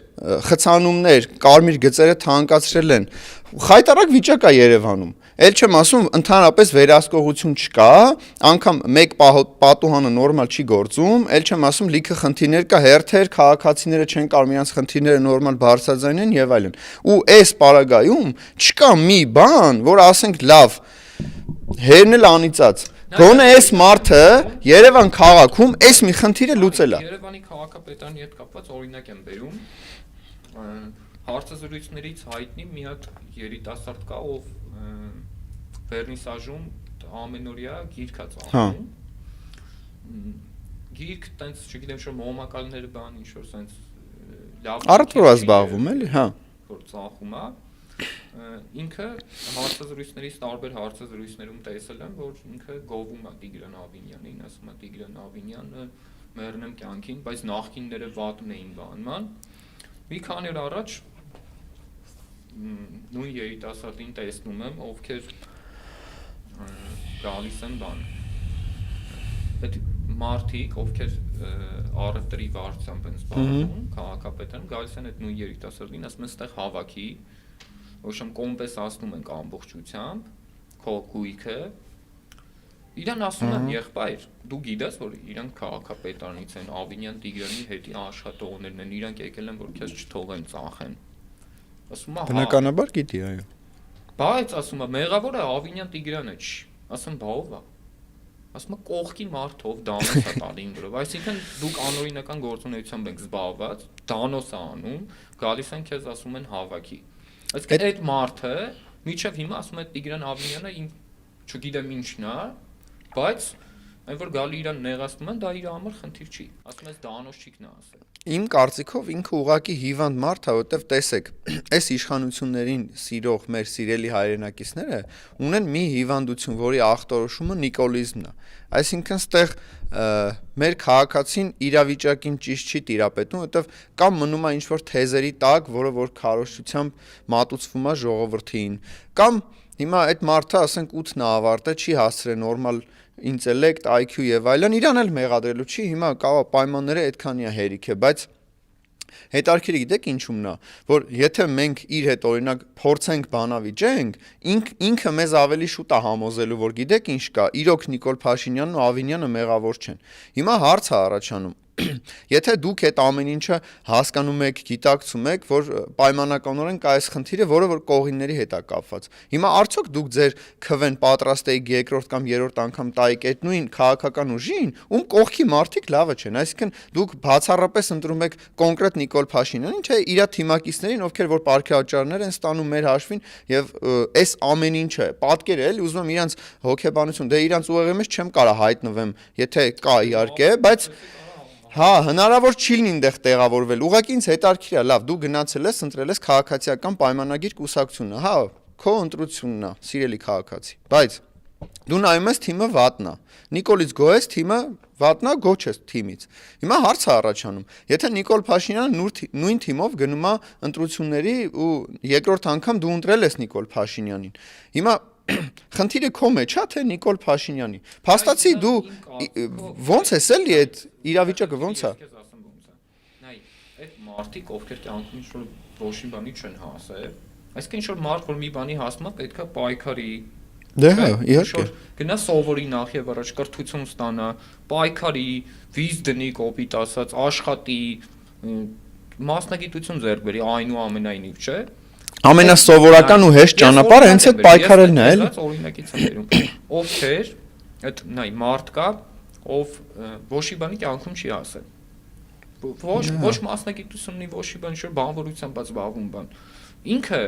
խցանումներ, կարմիր գծերը թանկացրել են։ Խայտարակ վիճակ է Երևանում։ Էլ չեմ ասում, ընդհանրապես վերահսկողություն չկա, անգամ մեկ պատուհանը նորմալ չի գործում, էլ չեմ ասում լիքը խնդիրներ կա, հերթեր, քաղաքացիները չեն կարող իրենց խնդիրները նորմալ բարձրաձայնեն եւ այլն։ Ու այս պարագայում չկա մի բան, որ ասենք լավ, հերն էլ անիծած։ Գոնե այս մարդը Երևան քաղաքում այս մի խնդիրը լուծել է։ Երևանի քաղաքապետարանի հետ կապված օրինակ եմ բերում։ Հարցազրույցներից հայտնի մի հատ երիտասարդ կա, ով վերնիսաժում ամենօրյա գիրք է ծախում։ Գիրք տենց, չգիտեմ, շո մոմակալները բան, ինչ որ սենց լավ առթորա զբաղվում էլի, հա։ Որ ծախում է։ Ինքը հարցազրույցներից տարբեր հարցազրույցներում տեսել եմ, որ ինքը գովում է Տիգրան Ավինյանին, ասում է Տիգրան Ավինյանը մեռնեմ կյանքին, բայց նախկինները վատն էին բանման։ Մի քանի օր առաջ նույն երիտասարդին տեսնում եմ, ովքեր գալիս են բան։ Այդ մարդիկ, ովքեր առևտրի վարչությամբ են զբաղվում, քաղաքապետարան, գալիս են այդ նույն երիտասարդին, ասում են ստեղ հավաքի, ոչմ կոմպենսացնում ենք ամբողջությամբ, քո գույքը։ Իրան ասում են եղբայր, դու գիտես, որ իրանք քաղաքապետարանից են, Ավինյան Տիգրանի հետի աշխատողներն են, իրանք եկել են, որ քեզ չթողեն ծախեն։ Ասում է Բնականաբար գիտի, այո։ Բայց ասում է մեղավորը Ավինյան Տիգրանը չի։ Ասում բա ով է։ Ասում է կողքի մարդով Դանոս է տալին գրով։ Այսինքն դուք անօրինական գործունեությամբ եք զբաղված, Դանոս է անում, գալիս են քեզ ասում են հավաքի։ Այսինքն այդ մարդը միջև հիմա ասում է Տիգրան Ավինյանը չգիտեմ ինչն է, բայց այն որ գալի իրան նեղացնում են, դա իր համար խնդիր չի։ Ասում ես Դանոս չիկն է ասել։ Իմ կարծիքով ինքը ուղակի հիվանդ մարդ է, որովհետև տեսեք, այս իշխանություններին սիրող մեր սիրելի հայրենակիցները ունեն մի հիվանդություն, որի ախտորոշումը նիկոլիզմն է։ Այսինքն ստեղ մեր քաղաքացին իրավիճակին ճիշտ չի տիրապետում, որովհետև կամ մնում է ինչ-որ թեզերի տակ, որը որ քարոզչությամբ մատուցվում է ժողովրդին, կամ հիմա այդ մարդը, ասենք 8-ն է ավարտել, չի հասցրել նորմալ ինտելեկտ, IQ եւ այլն, իրան էլ մեղադրելու չի, հիմա կա պայմանները այդքանի է հերիք է, բայց հետարքիրը գիտեք ինչումն է, որ եթե մենք իր հետ օրինակ փորձենք բանավիճենք, ինքը մեզ ավելի շուտ է համոզելու, որ գիտեք ինչ կա, իրոք Նիկոլ Փաշինյանն ու Ավինյանը մեղավոր չեն։ Հիմա հարց է առաջանում Եթե դուք այդ ամեն ինչը հասկանում եք, գիտակցում եք, որ պայմանականորեն կա այս խնդիրը, որը որ կողինների հետ է կապված։ Հիմա արդյոք դուք ձեր քվեն պատրաստ եք երկրորդ կամ երրորդ անգամ տայիք այդ նույն քաղաքական ուժին, ում կողքի մարդիկ լավը չեն, այսինքն դուք բացառապես ընտրում եք կոնկրետ Նիկոլ Փաշինյանին, թե իր թիմակիցներին, ովքեր որ պարգևաճարներ են ստանում մեր հաշվին եւ այս ամեն ինչը պատկերը էլ ուզում եմ իրանց հոգեբանություն, դե իրանց ուղեղի մեջ չեմ կարող հայտնվեմ, եթե կա իհարկե, բայց Հա, հնարավոր չի լինի այնտեղ տեղավորվել։ Ուղղակի ինձ հետարքիր է, լավ, դու գնացել ես, ընտրել ես քաղաքացիական պայմանագիր կուսակցությունը, հա, քո ընտրությունն է, սիրելի քաղաքացի։ Բայց դու նայում ես թիմը վատնա։ Նիկոլից գոհես, թիմը վատնա, գոչես թիմից։ Հիմա հարց է առաջանում։ Եթե Նիկոլ Փաշինյանը նույն թիմով գնում է ընտրությունների ու երկրորդ անգամ դու ընտրել ես Նիկոլ Փաշինյանին։ Հիմա խնդիրը քո մեջ է, թե Նիկոլ Փաշինյանի։ Փաստացի դու ո՞նց ես էլի այդ իրավիճակը ո՞նց է։ Նայ, այդ մարդիկ, ովքեր կյանքում ինչ-որ ոչինչ բանի չեն հասել, այսինքն ինչ-որ մարդ, որ մի բանի հասնում է, պետքա պայքարի։ Դե հա, իհարկե։ Գնա սովորի նախ եւ առաջ կրթություն ստանա, պայքարի, վիզ դնի, կոպիտ ասած, աշխատի, մասնագիտություն ձեռք բերի, այնուամենայնիվ, չէ։ Ամենասովորական ու հեշտ ճանապարհը հենց այդ պայքարելն է, էլի։ Օրինակից եմ բերում։ Ովքեր, այդ նայ մարդ կա, ով ոչի բանի կյանքում չի ասել։ Ոչ մասնագիտություն ունի, ոչի բան, ինչ-որ բանվորությամբ զբաղվում բան։ Ինքը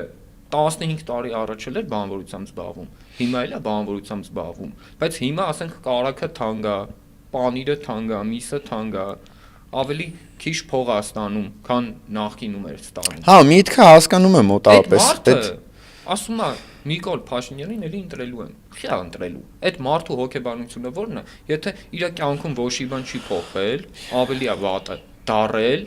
15 տարի առաջ էր բանվորությամբ զբաղվում։ Հիմա էլ է բանվորությամբ զբաղվում, բայց հիմա ասենք կարակը թանկ է, պանիրը թանկ է, միսը թանկ է, ավելի քիչ փող է ստանում, քան նախկինում էր ստանում։ Հա, միտքը հասկանում եմ մոտավորապես։ Ասում է Նիկոլ Փաշինյանին էլի ընտրելու են։ Խիա ընտրելու։ Այդ մարդու հոգեբանությունը ո՞րն է։ Եթե իր կյանքում ոչի բան չի փոխվել, ավելի է վատը դարել,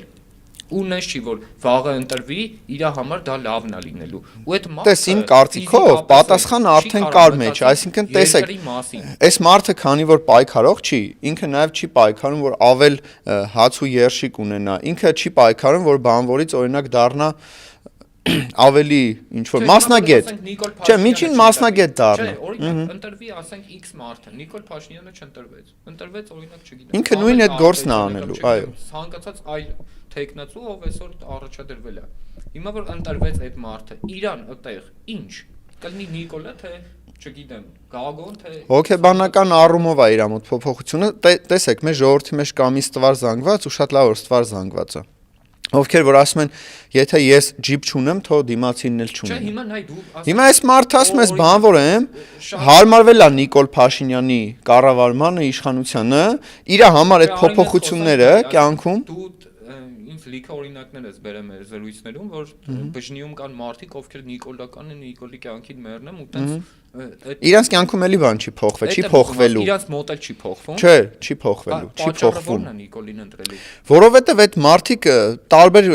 ու նես չի որ վաղը ընտրվի, իր համար դա լավն է լինելու։ Ու այդ մարդը Տես իմ կարծիքով պատասխանը արդեն կար մեջ, այսինքն տեսեք, այս մարդը քանի որ պայքարող չի, ինքը նաև չի պայքարում որ ավել հաց ու երշիկ ունենա, ինքը չի պայքարում որ բանվորից օրինակ դառնա ավելի ինչ որ մասնագետ։ Չէ, միջին մասնագետ դառնա։ Չէ, օրինակ ընտրվի, ասենք X մարդը, Նիկոլ Փաշինյանը չընտրվեց։ Ընտրվեց օրինակ, չգիտեմ։ Ինքը նույն այդ գործն է անելու, այո։ Ցանկացած այլ տեխնացու, ով այսօր առաջադրվել է։ Հիմա որ ընտրվեց այդ մարդը, իրան այդտեղ ինչ կլինի Նիկոլը, թե չգիտեմ, Գագոն, թե հոգեբանական առումով է իր մոտ փոփոխությունը։ Տեսեք, մեր ժողովրդի մեջ կա մի ստվար զանգված ու շատ լավ որ ստվար զանգված է։ Ովքեր որ ասում են, եթե ես ջիպ չունեմ, թո դիմացինն էլ չունի։ Չէ, հիմա նայ դու Հիմա այս մարդը ասում ես բանվոր եմ, հարմարվել է Նիկոլ Փաշինյանի կառավարմանը, իշխանությանը, իր համար այդ փոփոխությունները կյանքում դու ինձ լիքը օրինակներ ես բերել մեր զրույցներում, որ բժնիում կան մարդիկ, ովքեր Նիկոլական են, Նիկոլի կյանքին մեռնեմ ու տենց իրանց կյանքում էլի բան չի փոխվել, չի փոխվելու։ Իրանց մոտ էլ չի փոխվում։ Չէ, չի փոխվելու, չի փոխվում։ Նիկոլին ընտրելի։ Որովհետև այդ մարդիկ տարբեր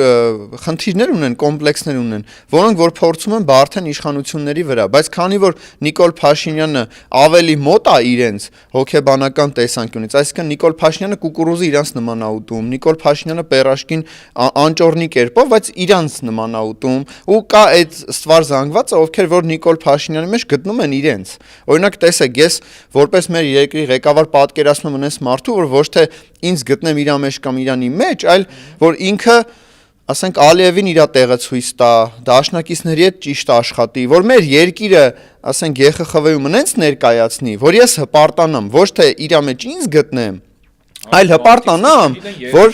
խնդիրներ ունեն, կոմպլեքսներ ունեն, որոնք որ փորձում են բարթեն իշխանությունների վրա, բայց քանի որ Նիկոլ Փաշինյանը ավելի մոտ է իրենց հոգեբանական տեսանկյունից, այսինքն Նիկոլ Փաշինյանը կուկուրուզը իրանց նման է ուտում, Նիկոլ Փաշինյանը պերաշկին անճորնի կերպով, բայց իրանց նման է ուտում, ու կա այդ ստվար զանգվածը, ովքեր որ Նիկոլ Փաշինյանի մեջ գտնում են իրենց։ Օրինակ տեսեք, ես որպես մեր երկրի ղեկավար պատկերացնում եմ ունես մարդու, որ ոչ թե ինձ գտնեմ իր մեջ կամ իրանի մեջ, այլ որ ինքը ասենք Ալիևին իր տեղը ցույց տա, դաշնակիցների հետ ճիշտ աշխատի, որ մեր երկիրը, ասենք ԵԽԽՎ-ում նենց ներկայացնի, որ ես հպարտանամ, ոչ թե իր մեջ ինձ գտնեմ, այլ հպարտանամ, որ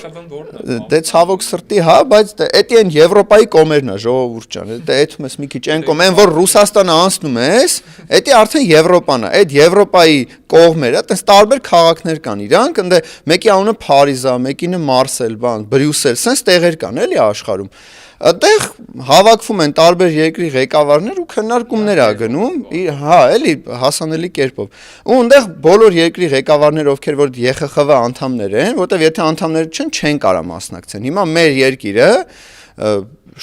դե ցավոք սրտի, հա, բայց դա այն Եվրոպայի կոմերն է, ժողովուրդ ջան, դա այդում ես մի քիչ այն կոմ, այն որ Ռուսաստանը անցնում ես, դա արդեն Եվրոպան է, այդ Եվրոպայի կողմերը, այդպես տարբեր քաղաքներ կան իրանք, ընդ մեկի անունը Փարիզ է, մեկինը Մարսել, բան, Բրյուսել, sense տեղեր կան էլի աշխարհում։ Այդտեղ հավաքվում են տարբեր երկրի ղեկավարներ ու քննարկումներ ա գնում, հա, էլի հասանելի կերպով։ Ու այնտեղ բոլոր երկրի ղեկավարները, ովքեր որ ԵԽԽՎ անդամներ են, որտեվ եթե անդամներ չեն կարա մասնակցեն։ Հիմա մեր երկիրը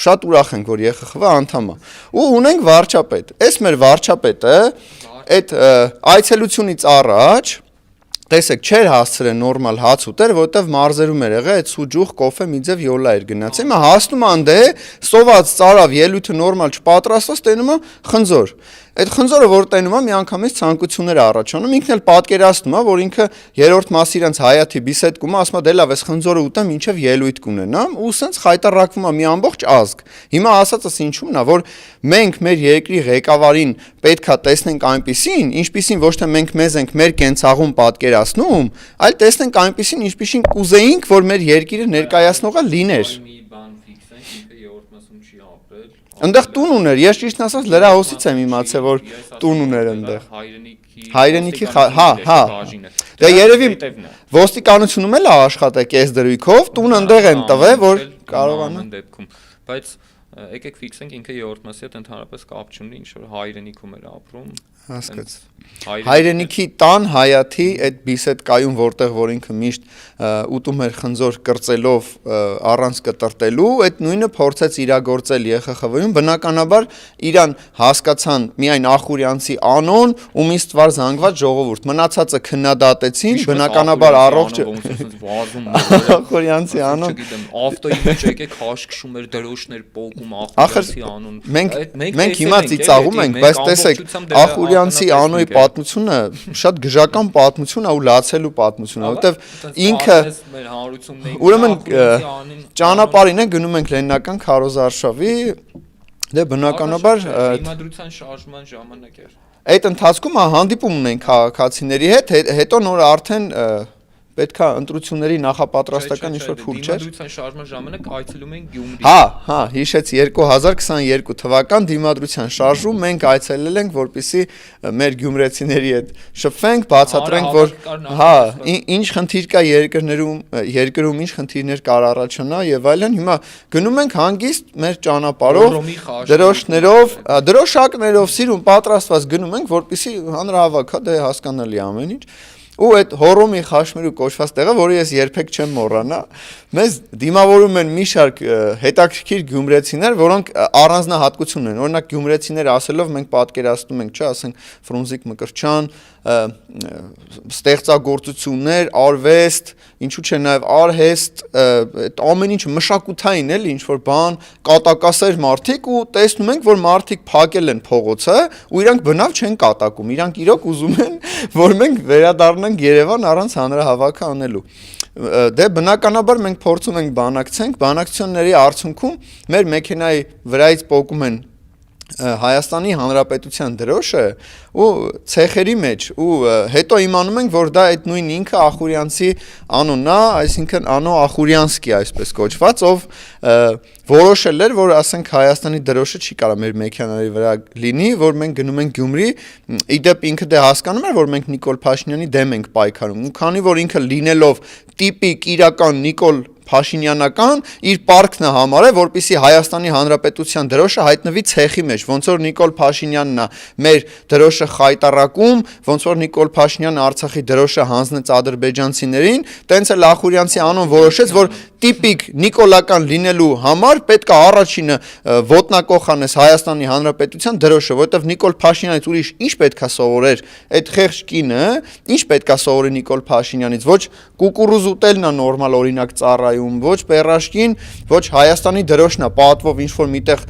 շատ ուրախ ենք, որ ԵԽԽՎ անդամ է։ Ու ունենք վարչապետ։ Այս մեր վարչապետը այդ այցելությունից առաջ տեսեք, չէր հասցրել նորմալ հաց ուտել, որտեվ մարզերում էր եղել այդ սուջուխ, կոֆե, միձև յոլա էր գնացել։ Հիմա հասնում անդե, սոված ծարավ, ելույթը նորմալ չպատրաստված, տենում է խնձոր։ Այդ խնձորը որ տենում է, միանգամից ցանկություններ առաջանում, ինքն էլ պատկերացնում է, որ ինքը երրորդ մասի իրենց հայաթի բիսեդկում ասում է, դե լավ, այս խնձորը ուտեմ, մինչև ելույթ կունենամ, ու սենց խայտարակվում է մի ամբողջ ազգ։ Հիմա ասածս ինչու՞մն է, որ մենք մեր երկրի ղեկավարին պետքա տեսնենք այնպիսին, ինչպիսին ոչ թե մենք մեզ ենք մեր կենցաղում պատկերացնում, այլ տեսնենք այնպիսին, ինչպիսին կուզեինք, որ մեր երկիրը ներկայացնողը լիներ։ Այնտեղ տուն ուներ, ես ճիշտն ասած լրահոսից եմ իմացել, որ տուն ուներ այնտեղ։ Հայրենիքի, հա։ Դե երևի ոստիկանությունում էլ աշխատել կես դրույքով, տուն այնտեղ են տվել, որ կարողանա։ Բայց եկեք ֆիքսենք ինքը երրորդ մասի հետ ընդհանրապես կապ չունի, ինչ որ հայրենիքում էր ապրում։ Հասկաց։ Հայրենիքի տան հայաթի այդ բիսեդկայում, որտեղ որ ինքը միշտ ուտում էր խնձոր կրծելով առանց կտրտելու, այդ նույնը փորձեց իրագործել ԵԽԽՎ-ում, բնականաբար իրան հասկացան միայն Ախուրյանցի անոն ու միստվար զանգված ժողովուրդ, մնացածը քննադատեցին, բնականաբար առողջ Ախուրյանցի անոն, ավտոյի մեջ եկեք հաշքշում էր դրոշներ պոկում Ախուրյանցի անոն։ Մենք հիմա ծիծաղում ենք, բայց տեսեք, Ախուրյանցի անոյի պատմությունը շատ գժական պատմություն է ու լացելու պատմություն է, որովհետև ինքը ուրեմն ճանապարհին է գնում ենք Լենինական քարոզարշավի, դե բնականաբար Դիմադրության շարժման ժամանակ էր։ Այդ ընթացքում հանդիպում ունենք քաղաքացիների հետ, հետո նոր արդեն պետքա ընտրությունների նախապատրաստական ինչ-որ փուլ չէր։ Դիմադրության շարժման ժամանակ այցելում ենք Գյումրի։ Հա, հիշեց 2022 թվական դիմադրության շարժում մենք այցելել ենք, որպեսզի մեր գյումրեցիների հետ շփվենք, բացատրենք, որ հա, ինչ խնդիր կա երկրում ինչ խնդիրներ կար առաջանա եւ այլն։ Հիմա գնում ենք հանգիստ մեր ճանապարհով, դրոշակներով սիրուն պատրաստված գնում ենք, որպեսզի հանրահավաք, հա, դե հասկանալի ամեն ինչ։ Ու այդ Հոռոմի խաշմերու կոչված տեղը, որը ես երբեք չեմ մոռանա, մեզ դիմավորում են մի շարք հետաքրքիր գյումրեցիներ, որոնք առանձնահատկություն ունեն։ Օրինակ գյումրեցիներ ասելով մենք պատկերացնում ենք, չէ, ասենք Ֆրունզիկ Մկրտչյան, ստեղծագործություններ, արվեստ, ինչու՞ չէ նաև արհեստ, այդ ամեն ինչը մշակութային էլի ինչ որ բան, կատակասեր մարդիկ ու տեսնում ենք, որ մարդիկ փակել են փողոցը ու իրանք բնավ չեն կատակում, իրանք իրոք ուզում են, որ մենք վերադառնանք Երևան առանց հանրահավաքը անելու։ Դե բնականաբար մենք փորձում ենք բանակցությունների արդյունքում մեր մեքենայի վրայից պոկում են Հայաստանի Հանրապետության դրոշը ու ցեխերի մեջ ու հետո իմանում ենք, որ դա այդ նույն ինքը Ախուրյանցի անունն է, այսինքն Անո Ախուրյանսկի այսպես կոչված, ով որոշել էր, որ ասենք Հայաստանի դրոշը չի կարա մեր մեքենայի վրա լինի, որ մենք գնում ենք Գյումրի, իդեպ ինքը դե հասկանում էր, որ մենք Նիկոլ Փաշինյանի դեմ ենք պայքարում, ու քանի որ ինքը լինելով տիպիկ իրական Նիկոլ Փաշինյանական իր պարտքն է համարել, որպեսզի Հայաստանի Հանրապետության դրոշը հայտնվի ցեխի մեջ, ոնց որ Նիկոլ Փաշինյանն է մեր դրոշը խայտարակում, ոնց որ Նիկոլ Փաշինյանը Արցախի դրոշը հանձնեց ադրբեջանցիներին, տենց էլ Ախուրյանցի անուն որոշեց, որ տիպիկ նիկոլական լինելու համար պետք է առաջինը ոտնակոխ անես Հայաստանի Հանրապետության դրոշը, որովհետև Նիկոլ Փաշինյանից ուրիշ ինչ պետք է սովորեր այդ խեղճ կինը, ինչ պետք է սովորի Նիկոլ Փաշինյանից, ոչ կուկուռուզ ուտելն է նորմալ օրինակ ծառայում, ոչ պերաշկին, ոչ Հայաստանի դրոշն է պատվով ինչ որ միտեղ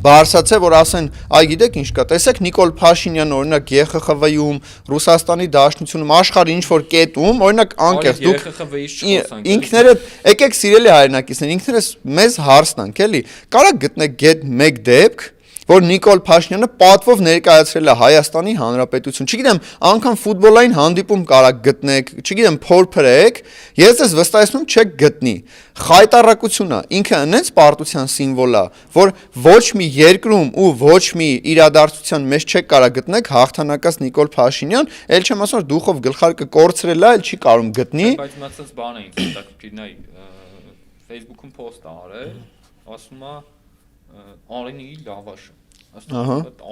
Բարսացե որ ասեն, այ գիտեք ինչ կա, տեսեք Նիկոլ Փաշինյանը օրինակ ԵԽԽՎ-ում, Ռուսաստանի Դաշնությունում, աշխարհի ինչ որ կետում, օրինակ անկեղծ դուք ինքներդ եկեք սիրելի հայրենակիցներ, ինքներս մեզ հարց տանք, էլի, կարա գտնեք գետ մեկ դեպք որ Նիկոլ Փաշինյանը պատվով ներկայացրել է Հայաստանի Հանրապետություն։ Չգիտեմ, անգամ ֆուտբոլային հանդիպում կարա գտնեք, չգիտեմ, փորփրեք, ես ձեզ վստահեցնում չեք գտնի։ Խայտառակությունը ինքը այնպես պարտության սիմվոլ է, որ ոչ մի երկրում ու ոչ մի իրադարձության մեջ չեք կարա գտնեք հաղթանակած Նիկոլ Փաշինյան, ել չեմ ասում որ դուխով գլխարկը կորցրել է, ել չի կարող գտնի։ Բայց մտածած բան է ինձ հետաքրքիր նայ Facebook-ում post արել, ասում է Արենիի լավաշը։ Ասում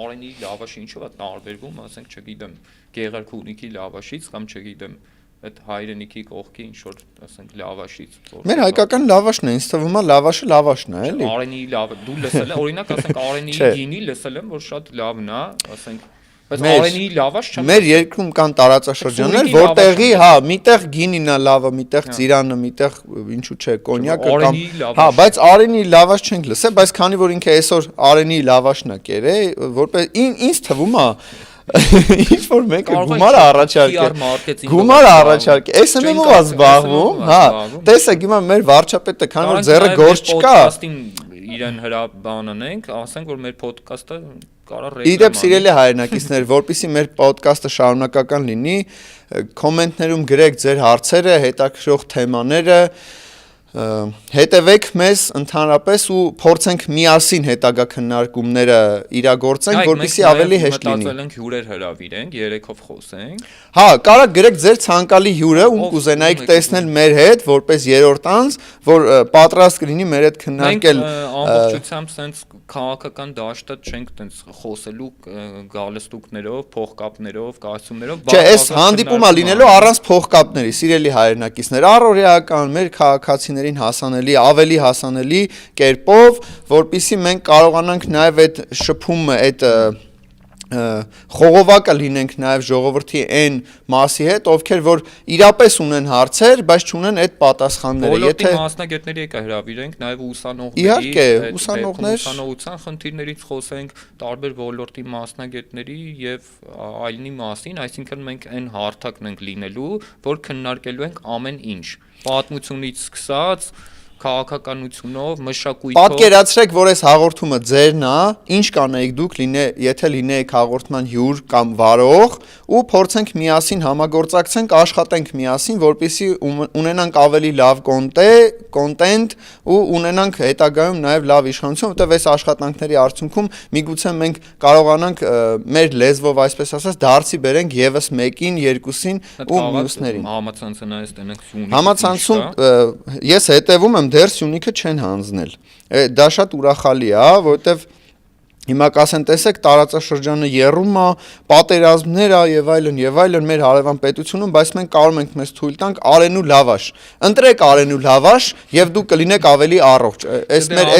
Արենիի լավաշը ինչով է տարբերվում, ասենք, չգիտեմ, Գեղարքունիքի լավաշից կամ չգիտեմ, այդ հայրենիքի կողքի ինչ որ, ասենք, լավաշից։ Մեր հայկական լավաշն է, ինձ թվում է լավաշն է, էլի։ Արենիի լավ, դու լսել ես, օրինակ, ասենք, Արենիի գինի լսել եմ, որ շատ լավն է, ասենք, բայց Արենիի լավաշ չեմ։ Մեր երկրում կան տարածաշրջաններ, որտեղի, հա, միտեղ գինին է լավը, միտեղ ծիրանը, միտեղ ինչու՞ չէ, կոնյակը կամ հա, բայց Արենիի լավաշ չենք լսել, բայց քանի որ ինքը այսօր Արենիի լավաշն է կերե, որպես ինձ թվում է ինչ որ մեկը գումար առաջարկե, SMM-ով է զբաղվում, հա, տեսեք հիմա մեր վարչապետը, քանի որ ձեռը գործ չկա, իրեն հրաբանանենք, ասենք որ մեր ոդկասթը կարա Իդեպ սիրելի հայրենակիցներ, որպեսզի մեր ոդկասթը շարունակական լինի, կոմենտներում գրեք ձեր հարցերը, հետաքրքրող թեմաները, հետևեք մեզ ընդհանրապես ու փորձենք միասին հետագա քննարկումները իրագործենք, որպեսզի ավելի հեշտ լինի։ Մտածել ենք հյուրեր հրավիրենք, երեքով խոսենք։ Հա, կարա գրեք ձեր ցանկալի հյուրը, ում կուզենայիք տեսնել մեր հետ, որպես երրորդ անձ, որ պատրաստ կլինի մեր հետ քննարկել։ Մենք ամբողջությամբ sense քաղաքական դաշտը չենք տենց խոսելու գալստուկներով, փողկապներով, կայացումներով։ Չէ, այս հանդիպումը լինելու առանց փողկապների, սիրելի հայրենակիցներ, առօրեական մեր քաղաքացիներին հասանելի, ավելի հասանելի կերպով, որպեսզի մենք կարողանանք նաև այդ շփումը, այդ խողովակը լինենք նաև ժողովրդի այն մասի հետ, ովքեր որ իրապես ունեն հարցեր, բայց չունեն այդ պատասխանները։ Ոլորտի մասնագետների եկա հրավիրենք, նաև ուսանողների, իհարկե, ուսանողներ, ուսանողության խնդիրներից խոսենք, տարբեր ոլորտի մասնագետների եւ այլնի մասին, այսինքն մենք այն հարթակն ենք լինելու, որ քննարկելու ենք ամեն ինչ, պատմությունից սկսած քաղաքականությունով, մշակույթով։ Պատկերացրեք, որ այս հաղորդումը ձերն է, ինչ կանեիք դուք եթե լինեիք հաղորդման հյուր կամ վարող, ու փորձենք միասին համագործակցենք, աշխատենք միասին, որպեսզի ունենանք ավելի լավ կոնտենտ ու ունենանք հետագայում նաև լավ իշխանություն, որտեղ այս աշխատանքների արդյունքում միգուցե մենք կարողանանք մեր լեզվով, այսպես ասած, դարձի բերենք եւս մեկին, երկուսին ու մյուսներին։ Համացանցը նայես տենենք Սյունիքի։ Համացանցում ես հետևում եմ դեռ Սյունիքը չեն հանձնել։ Դա շատ ուրախալի է, որովհետև հիմա կասեն, տեսեք, տարածաշրջանը եռում է, պատերազմներ է եւ այլն մեր հարևան պետությունում, բայց մենք կարող ենք մեզ թույլ տանք արենու լավաշ։ Ընտրեք արենու լավաշ եւ դուք կլինեք ավելի առողջ։ Այս մեր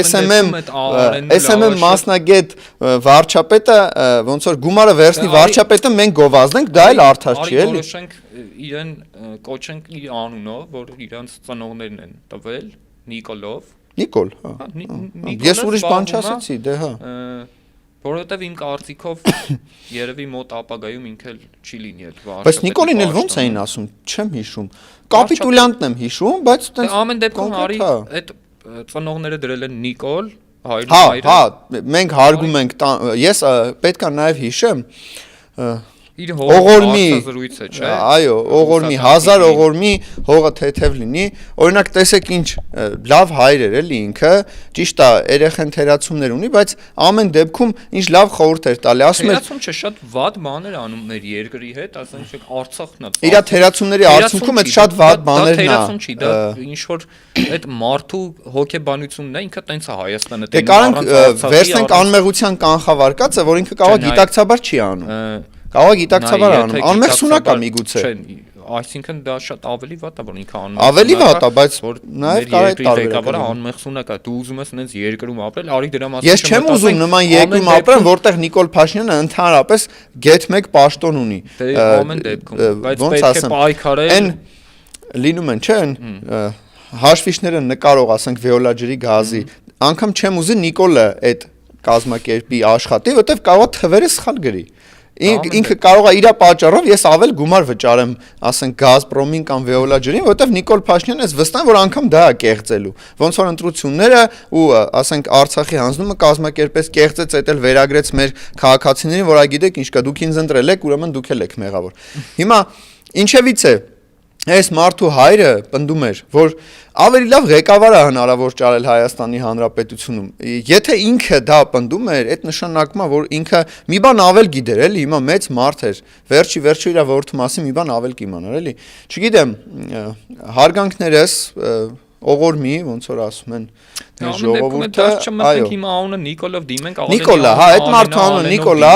SMM մասնագետ վարչապետը ոնց որ գումարը վերցնի վարչապետը մենք գովազդենք, դա էլ արդար չի, էլի։ Որոշենք իրեն կոչենք իր անունով, որ իրանց ծնողներն են տվել, Նիկոլով։ Նիկոլ, հա։ Ես ուրիշ բան չասացի, դե հա։ Որովհետև իմ կարծիքով երևի մոտ ապագայում ինքը չի լինի այդ վարչապետը։ Բայց Նիկոլին էլ ո՞նց էին ասում, չեմ հիշում։ Կապիտուլյանտն եմ հիշում, բայց այտենց ամեն դեպքում արի այդ ծնողները դրել են Նիկոլ, հայրը։ Հա, մենք հարգում ենք, ես պետքա նաև հիշեմ իր հողորմի զրույցը, չէ։ Այո, օղորմի 1000 օղորմի հողը թեթև լինի։ Օրինակ տեսեք ինչ լավ հայր էր էլի ինքը, ճիշտ է, երեխան թերացումներ ունի, բայց ամեն դեպքում ինչ լավ խորհուրդ էր տալի, ասում էր թերացում չէ, շատ վատ բաներ անում մեր երկրի հետ, ասենք չէ, Արցախն է։ Իր թերացումների արդյունքում այդ շատ վատ բաներն է։ Թերացում չի, դա ինչ որ այդ մարդու հոգեբանությունն է, ինքը տենց է Հայաստանը դե կարանք վերցնենք անմեղության կանխավարկածը, որ ինքը կարող գիտակցաբար չի անում։ Կարող գիտակցաբար անում, անմեղսունակ է միգուցե։ Այսինքն դա շատ ավելի վատ է, որ ինքը անմեղսունակ է։ Ավելի վատ է, բայց նաև կարող է տարբերակը անմեղսունակ է։ Դու ուզում ես նենց երկրում ապրել, արի դրա մասին։ Ես չեմ ուզում նման երկրում ապրեմ, որտեղ Նիկոլ Փաշինյանը ընդհանրապես գեթ 1 պաշտոն ունի։ Դե ամեն դեպքում, բայց պետք է պայքարել։ Այն լինում են, չէ՞, հաշվիչները նկարող, ասենք Վիոլա ջրի գազի։ Անկամ չեմ ուզի Նիկոլը այդ կազմակերպի աշխատի, որտեվ կարող է թվերը սխալ գրի։ Ինքը կարող է իր պատճառով ես ավել գումար վճարեմ, ասենք Գազպրոմին կամ Վեոլա ջրին, որովհետև Նիկոլ Փաշինյանն էս վստահ որ անգամ դա է կեղծելու։ Ոնց որ ընտրությունները ու ասենք Արցախի հանձնումը կազմակերպեց կեղծեց, էդ էլ վերագրեց մեր քաղաքացիներին, որ այգիտեք ինչ կա, դուք ինձ ընտրել եք, ուրեմն դուք էլ եք մեղավոր։ Հիմա ինչևից է այս մարդու հայրը պնդում էր, որ ավելի լավ ղեկավար է հնարավոր ճարել Հայաստանի Հանրապետությունում։ Եթե ինքը դա պնդում էր, այդ նշանակում է, որ ինքը մի բան ավել գիտեր, էլի, հիմա մեծ մարդ էր, վերջի իր որդու մասին մի բան ավել կիմանար, էլի։ Չգիտեմ, հարգանքներս օղորմի, ոնց որ ասում են, ժողովուրդը, այո, հիմա անունը Նիկոլով դիմենք, Նիկոլա, հա, այդ մարդու անունը Նիկոլա,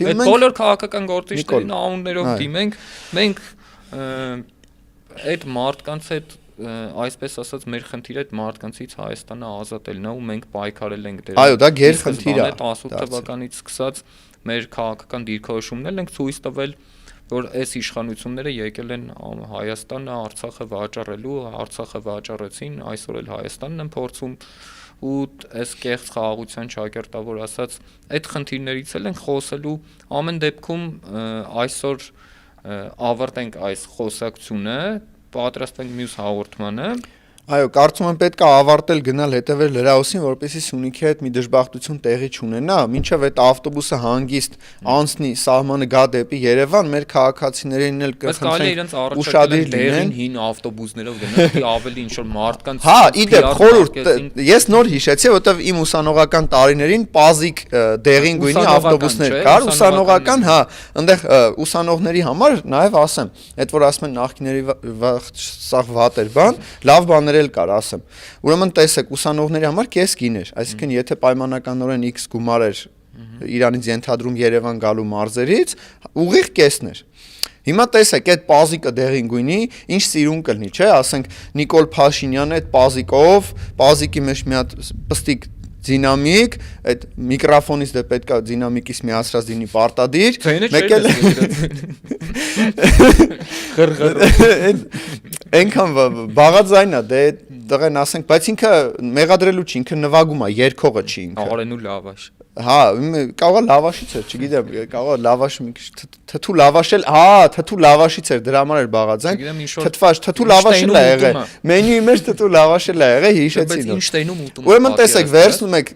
դիմենք, բոլոր քաղաքական գործիչներին անուններով դիմենք, մենք այդ մարդկանց հետ այսպես ասած մեր խնդիրը այդ մարդկանցից Հայաստանը ազատելն է ու մենք պայքարել ենք դրա։ Այո, դա գերխնդիր է։ 18 թվականից սկսած մեր քաղաքական դիրքորոշումներն ենք ցույց տվել, որ այս իշխանությունները եկել են Հայաստանը Արցախը վաճառելու, Արցախը վաճառեցին, այսօր էլ Հայաստանն են փորձում ու այս կեղծ խաղաղության ճակերտավոր ասած այդ խնդիրներից էլ ենք խոսելու ամեն դեպքում այսօր ավարտենք այս խոսակցությունը, պատրաստենք մյուս հաղորդմանը։ Այո, կարծում եմ պետք է ավարտել գնալ հետևել լրահոսին, որպեսզի Սյունիքի հետ մի դժբախտություն տեղի չունենա, մինչև այդ ավտոբուսը հանգիստ անցնի սահմանը գա դեպի Երևան, մեր քաղաքացիներին էլ կխնդրենք ուշադիր լինեն հին ավտոբուսներով գնալ, ավելի ինչ որ մարդկանց։ Հա, իդեպ խորհուրդ, ես նոր հիշեցի, որովհետև իմ ուսանողական տարիներին պազիկ դեղին գույնի ավտոբուսներ կար, ուսանողական, հա, այնտեղ ուսանողների համար նաև ասեմ, այդ որ ասում են նախկիների սաղ վատ էր բան, լավ բաներ կար ասեմ։ Ուրեմն տեսեք, ուսանողների համար կես գին էր, այսինքն եթե պայմանականորեն X գումար էր Իրանից ենթադրում Երևան գալու մարզերից, ուղիղ կեսն էր։ Հիմա տեսեք, այդ պազիկը դեղին գույնի, ինչ սիրուն կլինի, չէ՞, ասենք Նիկոլ Փաշինյանը այդ պազիկով, պազիկի մեջ մի հատ պստիկ դինամիկ, այդ միկրոֆոնից դե պետքա դինամիկից միացրած լինի պարտադիր, մեկ էլ այնքան բաղաձայն է, դե տղեն ասենք, բայց ինքը մեղադրելու չի, ինքը նվագում է, երգողը չի ինքը։ Արենու լավաշ։ Հա, կարող է լավաշից էր, չգիտեմ, կարող է լավաշ թթու լավաշել, հա, թթու լավաշից էր, դրա համար էր բաղաձայն։ Թթվաշ, թթու լավաշել է եղել։ Մենյուի մեջ թթու լավաշել է եղել, հիշեցի։ Բայց ինչ տենում ուտում։ Ուրեմն տեսեք, վերցնում եք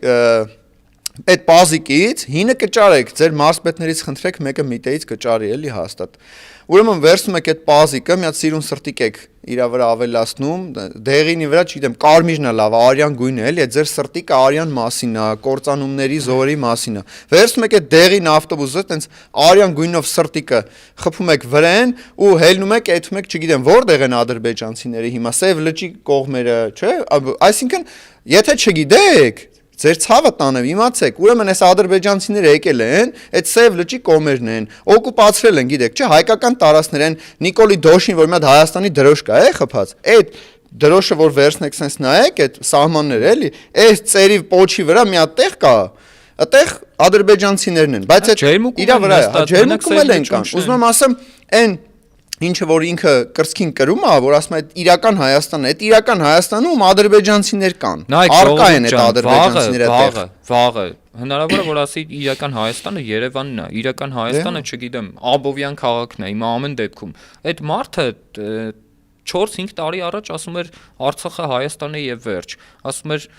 այդ պազիկից հինը կճարեք, ձեր մարզպետներից խնդրեք մեկը միտեից կճարի, էլի հաստատ։ Ուրեմն վերցնում եք այդ պազիկը, մի հատ սիրուն սրտիկ եք իր վրա ավելացնում, դեղինի վրա, չգիտեմ, կարմիրն է լավ, արյան գույնը, էլի, այդ ձեր սրտիկը արյան մասին է, կործանումների զորի մասին է։ Վերցնում եք այդ դեղին ավտոբուսը, այտենց արյան գույնով սրտիկը խփում եք վրան ու հելնում եք, այդում եք, չգիտեմ, որտեղ են ադրբեջանցիները հիմա, Սև լճի կողմերը, չէ՞, այսինքն, եթե չգիտեք, ձեր ցավը տանեմ, իմացեք, ուրեմն այս ադրբեջանցիները եկել են, այդ Սև լճի կոմերն են, օկուպացրել են, գիտեք, չէ, հայկական տարածքներ են, Նիկոլի Դոշին, որ մի հատ Հայաստանի դրոշկա է խփած, այդ դրոշը որ վերցնեք sense նայեք, այդ սահմանները էլի, այս ծերի պոչի վրա մի հատ տեղ կա, այդտեղ ադրբեջանցիներն են, բայց այդ իր վրա է, ջերմուկում էլ են կան, ուզում եմ ասեմ, այն ինչը որ ինքը կրծքին կրում է, որ ասում է իրական Հայաստանն է, այդ իրական Հայաստանում ադրբեջանցիներ կան։ Արկա են այդ ադրբեջանցիները այդտեղ։ Վաղը, հնարավոր է որ ասի իրական Հայաստանը Երևանն է, իրական Հայաստանը, չգիտեմ, Աբովյան քաղաքն է, հիմա ամեն դեպքում։ Այդ մարդը 4-5 տարի առաջ ասում էր Արցախը Հայաստան է եւ վերջ։ Ասում էր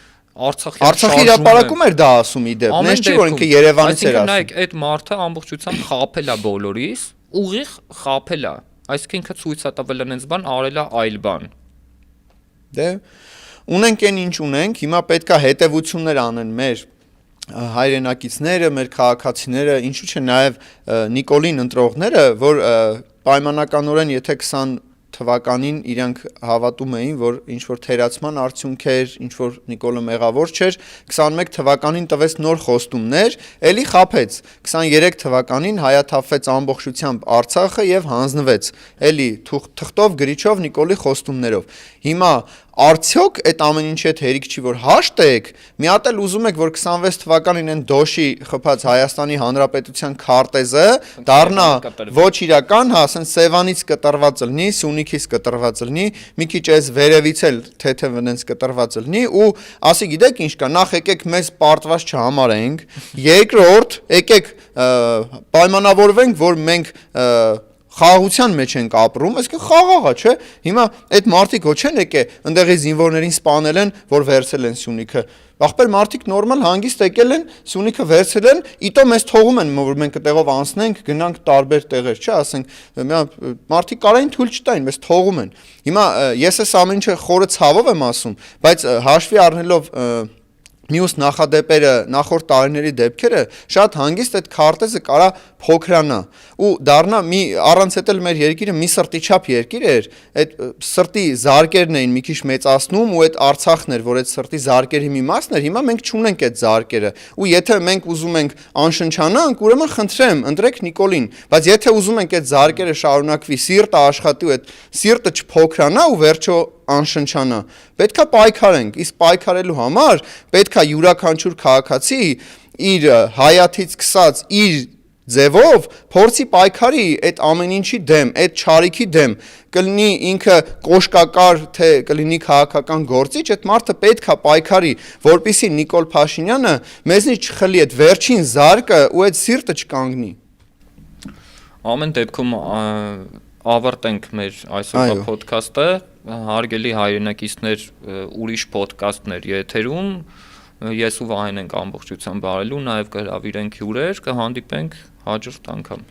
Արցախի հրապարակում էր դա ասում իդեպ, նես չի որ ինքը Երևանից էր ասում։ Նայեք, այդ մարդը ամբողջությամբ խափել է բոլորիս, ուղիղ խափել է։ Այսինքն ինքը ցույց է տվել այնպես բան, արել է այլ բան։ Դե ունենք այն ինչ ունենք, հիմա պետքա հետևություններ անեն մեր հայրենակիցները, մեր քաղաքացիները, ինչու՞ չէ նաև Նիկոլին ընտրողները, որ պայմանականորեն եթե 20 թվականին իրանք հավատում էին, որ ինչ որ թերացման արդյունք էր, ինչ որ Նիկոլը մեղավոր չէր, 21 թվականին տվեց նոր խոստումներ, էլի խափեց։ 23 թվականին հայաթափվեց ամբողջությամբ Արցախը եւ հանձնվեց։ Էլի թղթով գրիչով Նիկոլի խոստումներով։ Հիմա արդյոք այդ ամեն ինչի հետ հերիք չի որ հաշտեք, մի հատ էլ ուզում եք որ 26 թվականին այն դոշի խփած Հայաստանի Հանրապետության քարտեզը դառնա ոչ իրական, հա, ասեն Սևանից կտրված լինի, Սյունիքից կտրված լինի, մի քիչ այս վերևից էլ թեթև այնց կտրված լինի ու ասի գիտեք ինչ կա, նախ եկեք մեզ պարտված չհամարենք, երկրորդ եկեք պայմանավորվենք, որ մենք խաղաղության մեջ ենք ապրում, այսինքն խաղաղա, չէ՞։ Հիմա այդ մարդիկ ոչ են եկե, այնտեղի զինվորներին սպանել են, որ վերցել են Սյունիքը։ Ախպեր մարդիկ նորմալ հանգիստ եկել են, Սյունիքը վերցել են, իտո մեզ թողում են, որ մենք այդտեղով անցնենք, գնանք տարբեր տեղեր, չէ՞, ասենք, մարդիկ կարային թույլ չտային, մեզ թողում են։ Հիմա ես այս ամեն ինչը խորը ցավով եմ ասում, բայց հաշվի առնելով մյուս նախադեպերը, նախորդ տարիների դեպքերը, շատ հանգիստ այդ քարտեզը կարա փոքրանա ու դառնա մի առանց հետել մեր երկիրը մի սրտի չափ երկիր էր, այդ սրտի զարկերն էին մի քիչ մեծացնում ու այդ Արցախն էր, որ այդ սրտի զարկերի մի մասն էր, հիմա մենք չունենք այդ զարկերը ու եթե մենք ուզում ենք անշնչանանք, ուրեմն խնդրեմ, ընտրեք Նիկոլին, բայց եթե ուզում ենք այդ զարկերը շարունակվի, սիրտը աշխատի ու այդ սիրտը չփոքրանա ու վերջո անշնչանա, պետքա պայքարենք, իսկ պայքարելու համար պետքա յուրաքանչյուր քաղաքացի իր հայաթից սկսած իր ձևով փորձի պայքարի այդ ամեն ինչի դեմ, այդ չարիքի դեմ, կլինի ինքը կոշկակար, թե կլինի քաղաքական գործիչ, այդ մարդը պետքա պայքարի, որպեսզի Նիկոլ Փաշինյանը մեզնից չխլի այդ վերջին զարկը ու այդ սիրտը չկանգնի։ Ամեն դեպքում ավարտենք մեր այսօրվա ոդքասթը, հարգելի հայրենակիցներ, ուրիշ ոդքասթներ եթերում, ես ու Վահեն ենք ամբողջությամբ արելու, նաև կհրավիրենք հյուրեր, կհանդիպենք հաջորդ անգամ։